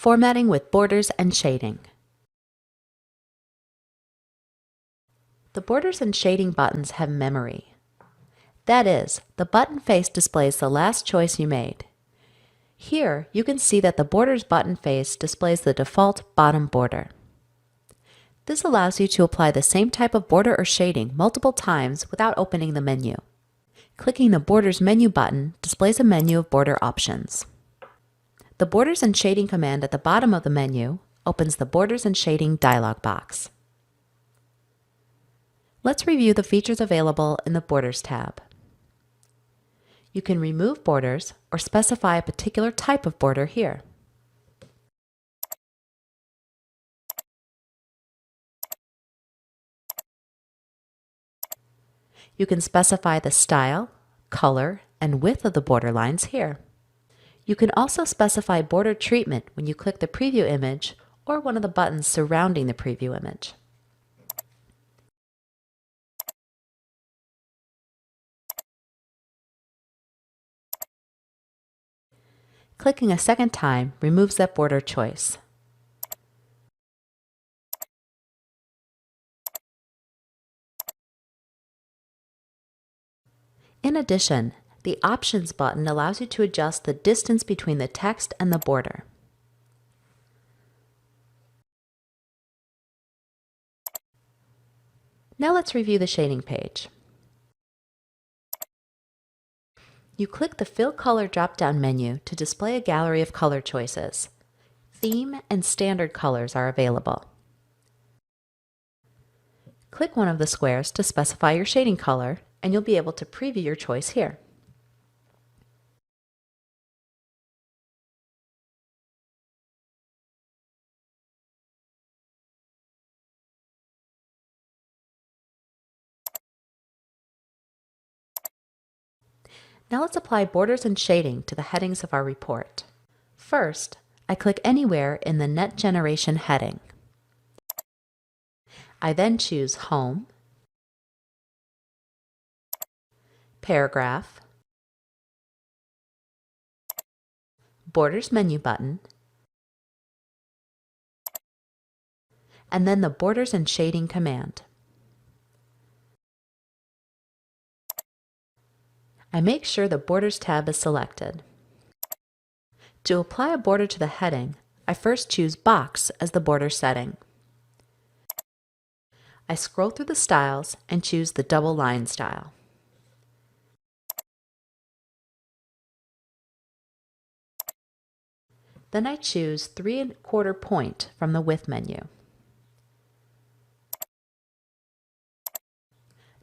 Formatting with borders and shading. The borders and shading buttons have memory. That is, the button face displays the last choice you made. Here, you can see that the Borders button face displays the default bottom border. This allows you to apply the same type of border or shading multiple times without opening the menu. Clicking the Borders menu button displays a menu of border options. The Borders and Shading command at the bottom of the menu opens the Borders and Shading dialog box. Let's review the features available in the Borders tab. You can remove borders or specify a particular type of border here. You can specify the style, color, and width of the border lines here. You can also specify border treatment when you click the preview image or one of the buttons surrounding the preview image. Clicking a second time removes that border choice. In addition, the Options button allows you to adjust the distance between the text and the border. Now let's review the shading page. You click the Fill Color drop-down menu to display a gallery of color choices. Theme and standard colors are available. Click one of the squares to specify your shading color, and you'll be able to preview your choice here. Now let's apply borders and shading to the headings of our report. First, I click anywhere in the Net Generation heading. I then choose Home, Paragraph, Borders menu button, and then the Borders and Shading command. I make sure the Borders tab is selected. To apply a border to the heading, I first choose Box as the border setting. I scroll through the styles and choose the double line style. Then I choose 3¼ point from the Width menu.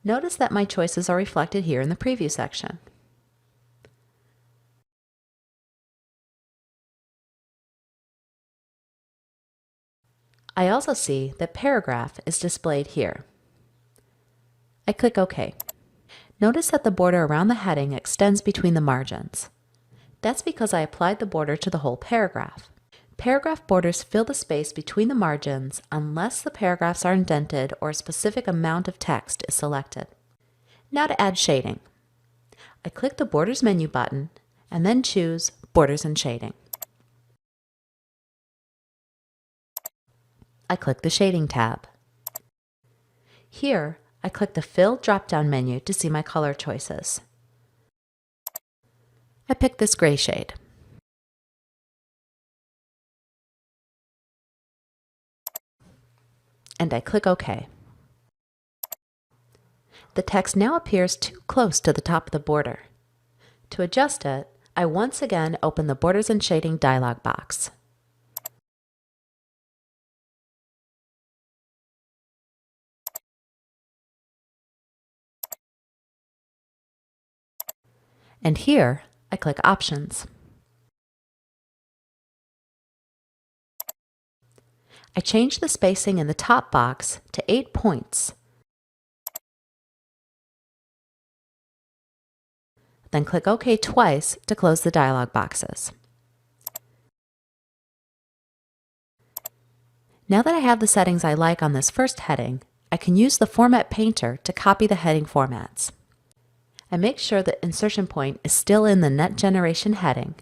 Notice that my choices are reflected here in the preview section. I also see that Paragraph is displayed here. I click OK. Notice that the border around the heading extends between the margins. That's because I applied the border to the whole paragraph. Paragraph borders fill the space between the margins unless the paragraphs are indented or a specific amount of text is selected. Now to add shading. I click the Borders menu button and then choose Borders and Shading. I click the Shading tab. Here, I click the Fill drop-down menu to see my color choices. I pick this gray shade. And I click OK. The text now appears too close to the top of the border. To adjust it, I once again open the Borders and Shading dialog box. And here, I click Options. I change the spacing in the top box to 8 points. Then click OK twice to close the dialog boxes. Now that I have the settings I like on this first heading, I can use the Format Painter to copy the heading formats. I make sure the insertion point is still in the Net Generation heading,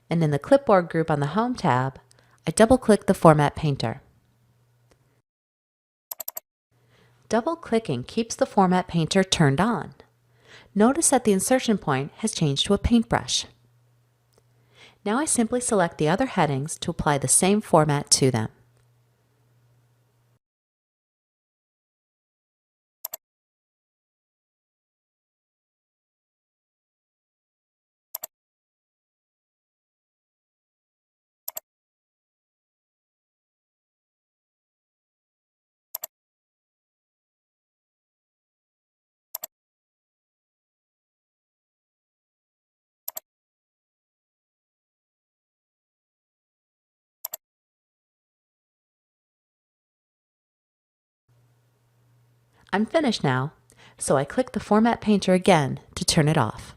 and in the Clipboard group on the Home tab, I double-click the Format Painter. Double-clicking keeps the Format Painter turned on. Notice that the insertion point has changed to a paintbrush. Now I simply select the other headings to apply the same format to them. I'm finished now, so I click the Format Painter again to turn it off.